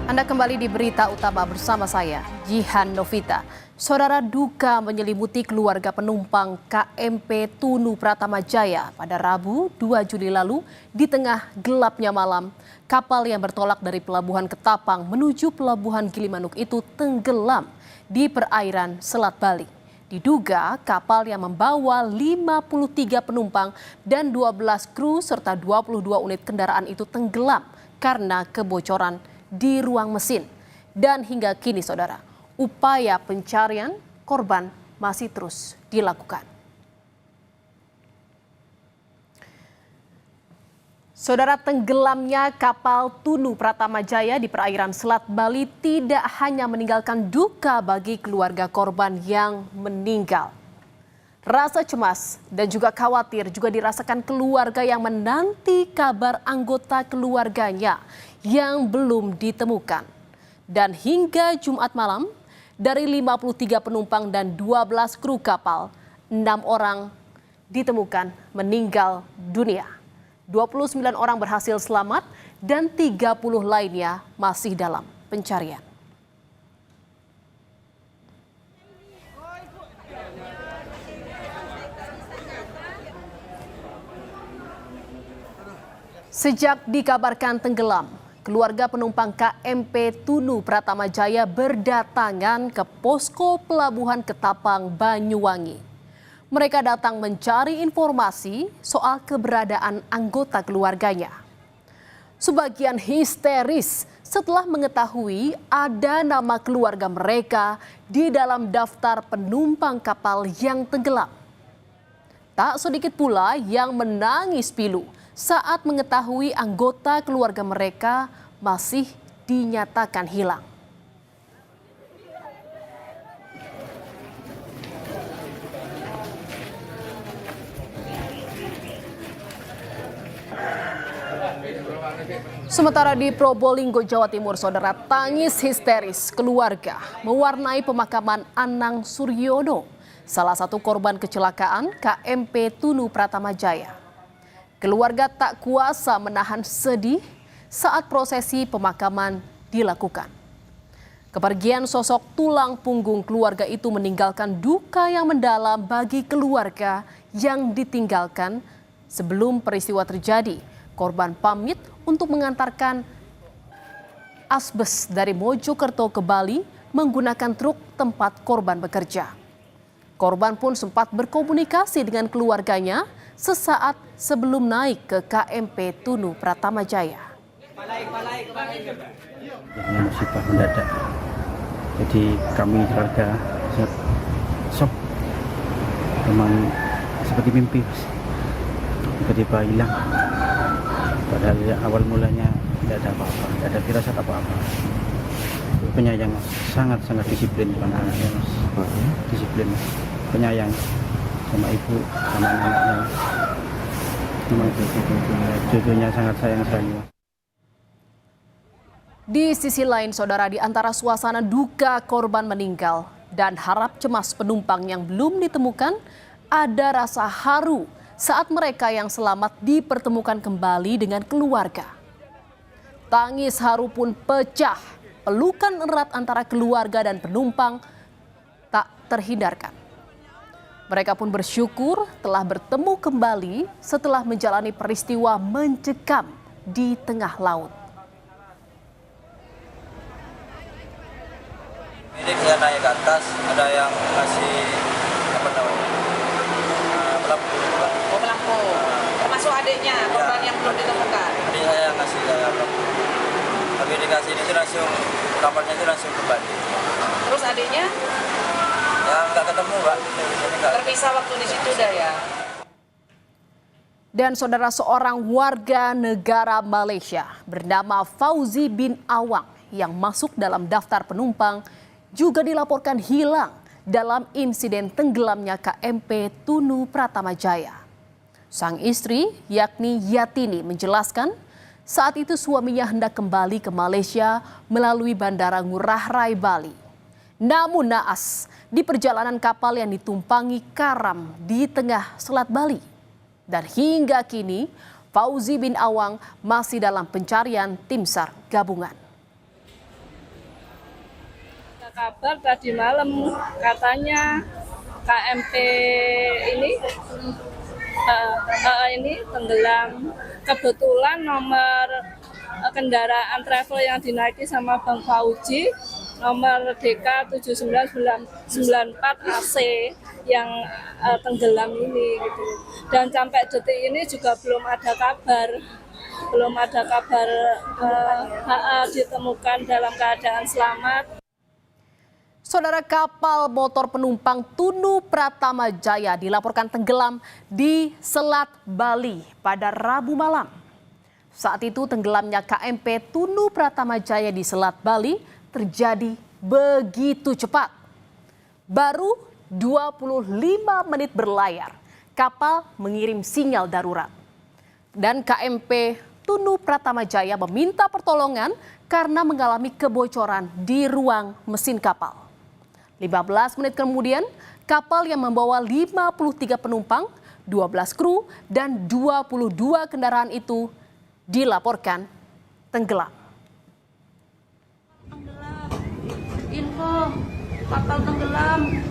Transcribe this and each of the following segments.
Anda kembali di berita utama bersama saya, Jihan Novita. Saudara, duka menyelimuti keluarga penumpang KMP Tunu Pratama Jaya pada Rabu 2 Juli lalu di tengah gelapnya malam. Kapal yang bertolak dari Pelabuhan Ketapang menuju Pelabuhan Gilimanuk itu tenggelam di perairan Selat Bali. Diduga kapal yang membawa 53 penumpang dan 12 kru serta 22 unit kendaraan itu tenggelam karena kebocoran di ruang mesin. Dan hingga kini saudara, upaya pencarian korban masih terus dilakukan. Saudara, tenggelamnya kapal Tunu Pratama Jaya di perairan Selat Bali tidak hanya meninggalkan duka bagi keluarga korban yang meninggal. Rasa cemas dan juga khawatir juga dirasakan keluarga yang menanti kabar anggota keluarganya yang belum ditemukan. Dan hingga Jumat malam, dari 53 penumpang dan 12 kru kapal, 6 orang ditemukan meninggal dunia. 29 orang berhasil selamat dan 30 lainnya masih dalam pencarian. Sejak dikabarkan tenggelam, keluarga penumpang KMP Tunu Pratama Jaya berdatangan ke posko Pelabuhan Ketapang, Banyuwangi. Mereka datang mencari informasi soal keberadaan anggota keluarganya. Sebagian histeris setelah mengetahui ada nama keluarga mereka di dalam daftar penumpang kapal yang tenggelam. Tak sedikit pula yang menangis pilu saat mengetahui anggota keluarga mereka masih dinyatakan hilang. Sementara di Probolinggo, Jawa Timur, saudara, tangis histeris keluarga mewarnai pemakaman Anang Suryono, salah satu korban kecelakaan KMP Tunu Pratama Jaya. Keluarga tak kuasa menahan sedih saat prosesi pemakaman dilakukan. Kepergian sosok tulang punggung keluarga itu meninggalkan duka yang mendalam bagi keluarga yang ditinggalkan. Sebelum peristiwa terjadi, korban pamit untuk mengantarkan asbes dari Mojokerto ke Bali menggunakan truk tempat korban bekerja. Korban pun sempat berkomunikasi dengan keluarganya sesaat sebelum naik ke KMP Tunu Pratama Jaya. Ini musibah mendadak. Jadi kami keluarga sangat shock. Memang seperti mimpi. Tiba-tiba hilang. Padahal awal mulanya tidak ada apa-apa, tidak ada firasat apa-apa. Penyayang, sangat-sangat disiplin anak-anaknya, disiplin, penyayang sama ibu, sama anak-anaknya. Cucunya sangat sayang sekali. Di sisi lain, saudara, di antara suasana duka korban meninggal dan harap cemas penumpang yang belum ditemukan, ada rasa haru saat mereka yang selamat dipertemukan kembali dengan keluarga. Tangis haru pun pecah, pelukan erat antara keluarga dan penumpang tak terhindarkan. Mereka pun bersyukur telah bertemu kembali setelah menjalani peristiwa mencekam di tengah laut. Ini dia naik ke atas, ada yang kasih apa namanya pelampung. Oh, pelampung. Termasuk adiknya, korban yang belum ditemukan. Adik saya yang kasih saya pelampung. Tapi dikasih ini langsung kamarnya itu langsung kembali. Terus adiknya? Ya nggak ketemu, Pak. Terpisah waktu di situ dah ya. Dan saudara, seorang warga negara Malaysia bernama Fauzi bin Awang yang masuk dalam daftar penumpang juga dilaporkan hilang dalam insiden tenggelamnya KMP Tunu Pratama Jaya. Sang istri, yakni Yatini, menjelaskan saat itu suaminya hendak kembali ke Malaysia melalui Bandara Ngurah Rai, Bali. Namun naas, di perjalanan kapal yang ditumpangi karam di tengah Selat Bali. Dan hingga kini, Fauzi bin Awang masih dalam pencarian tim SAR gabungan. Kabar tadi malam katanya KMP ini tenggelam. Kebetulan nomor kendaraan travel yang dinaiki sama Bang Fauji nomor DK 7994 AC yang tenggelam ini gitu. Dan sampai detik ini juga belum ada kabar ditemukan dalam keadaan selamat. Saudara, kapal motor penumpang Tunu Pratama Jaya dilaporkan tenggelam di Selat Bali pada Rabu malam. Saat itu tenggelamnya KMP Tunu Pratama Jaya di Selat Bali terjadi begitu cepat. Baru 25 menit berlayar, kapal mengirim sinyal darurat. Dan KMP Tunu Pratama Jaya meminta pertolongan karena mengalami kebocoran di ruang mesin kapal. 15 menit kemudian, kapal yang membawa 53 penumpang, 12 kru, dan 22 kendaraan itu dilaporkan tenggelam. Info kapal tenggelam.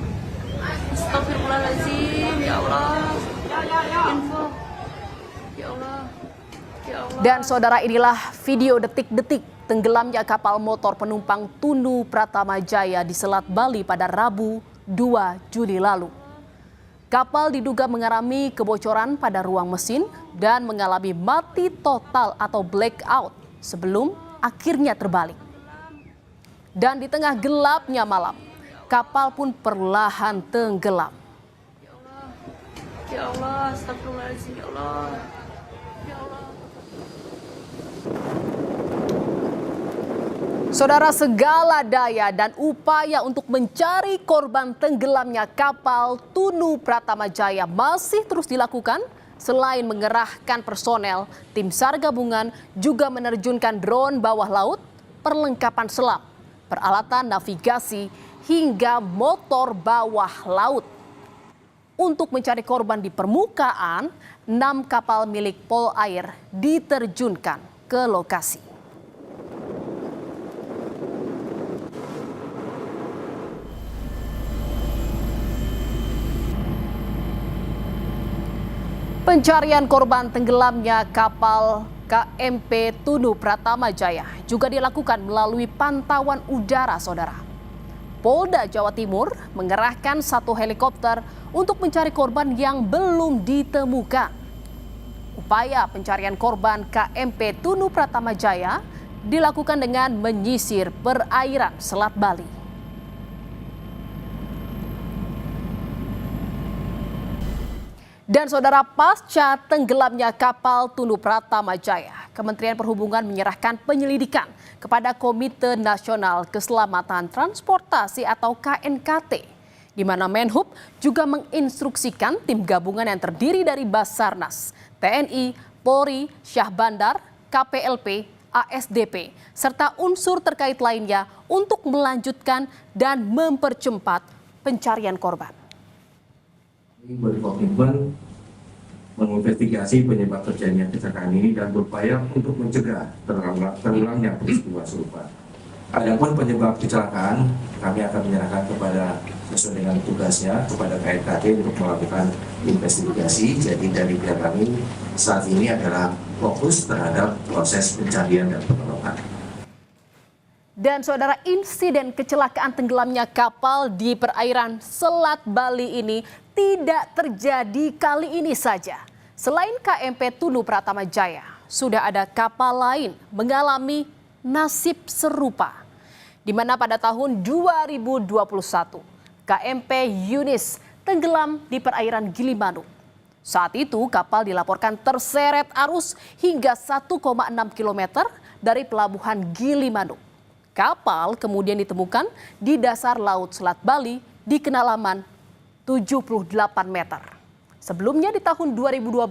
Astagfirullahaladzim, ya Allah. Info. Ya Allah. Ya Allah. Dan saudara, inilah video detik-detik tenggelamnya kapal motor penumpang Tunu Pratama Jaya di Selat Bali pada Rabu 2 Juli lalu. Kapal diduga mengalami kebocoran pada ruang mesin dan mengalami mati total atau blackout sebelum akhirnya terbalik. Dan di tengah gelapnya malam, kapal pun perlahan tenggelam. Ya Allah, astagfirullahaladzim, ya Allah. Ya Allah. Saudara, segala daya dan upaya untuk mencari korban tenggelamnya kapal Tunu Pratama Jaya masih terus dilakukan. Selain mengerahkan personel, tim SAR gabungan juga menerjunkan drone bawah laut, perlengkapan selam, peralatan navigasi, hingga motor bawah laut. Untuk mencari korban di permukaan, 6 kapal milik Polair diterjunkan ke lokasi. Pencarian korban tenggelamnya kapal KMP Tunu Pratama Jaya juga dilakukan melalui pantauan udara, saudara. Polda Jawa Timur mengerahkan 1 helikopter untuk mencari korban yang belum ditemukan. Upaya pencarian korban KMP Tunu Pratama Jaya dilakukan dengan menyisir perairan Selat Bali. Dan saudara, pasca tenggelamnya kapal Tunu Pratama Jaya, Kementerian Perhubungan menyerahkan penyelidikan kepada Komite Nasional Keselamatan Transportasi atau KNKT, di mana Menhub juga menginstruksikan tim gabungan yang terdiri dari Basarnas, TNI, Polri, Syah Bandar, KPLP, ASDP, serta unsur terkait lainnya untuk melanjutkan dan mempercepat pencarian korban. Berkomitmen menginvestigasi penyebab terjadinya kecelakaan ini dan berupaya untuk mencegah terulangnya peristiwa serupa. Adapun penyebab kecelakaan, kami akan menyerahkan kepada sesuai dengan tugasnya kepada KNKT untuk melakukan investigasi. Jadi dari pihak kami saat ini adalah fokus terhadap proses pencarian dan penolongan. Dan saudara, insiden kecelakaan tenggelamnya kapal di perairan Selat Bali ini tidak terjadi kali ini saja. Selain KMP Tunu Pratama Jaya, sudah ada kapal lain mengalami nasib serupa. Di mana pada tahun 2021, KMP Yunis tenggelam di perairan Gilimanuk. Saat itu kapal dilaporkan terseret arus hingga 1,6 km dari pelabuhan Gilimanuk. Kapal kemudian ditemukan di dasar Laut Selat Bali di kedalaman 78 meter. Sebelumnya di tahun 2012,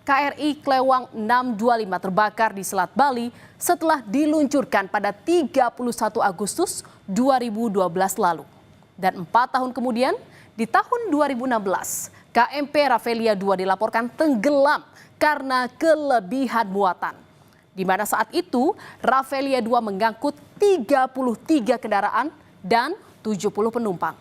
KRI Klewang 625 terbakar di Selat Bali setelah diluncurkan pada 31 Agustus 2012 lalu. Dan 4 tahun kemudian, di tahun 2016, KMP Rafflesia 2 dilaporkan tenggelam karena kelebihan muatan. Di mana saat itu Rafflesia 2 mengangkut 33 kendaraan dan 70 penumpang.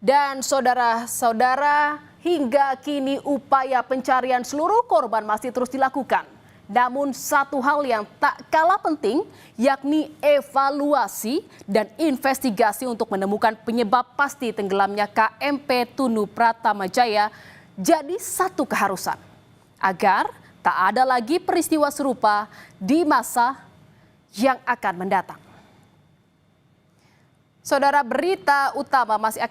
Dan saudara-saudara, hingga kini upaya pencarian seluruh korban masih terus dilakukan. Namun satu hal yang tak kalah penting, yakni evaluasi dan investigasi untuk menemukan penyebab pasti tenggelamnya KMP Tunu Pratama Jaya jadi satu keharusan. Agar tak ada lagi peristiwa serupa di masa yang akan mendatang. Saudara, berita utama masih akan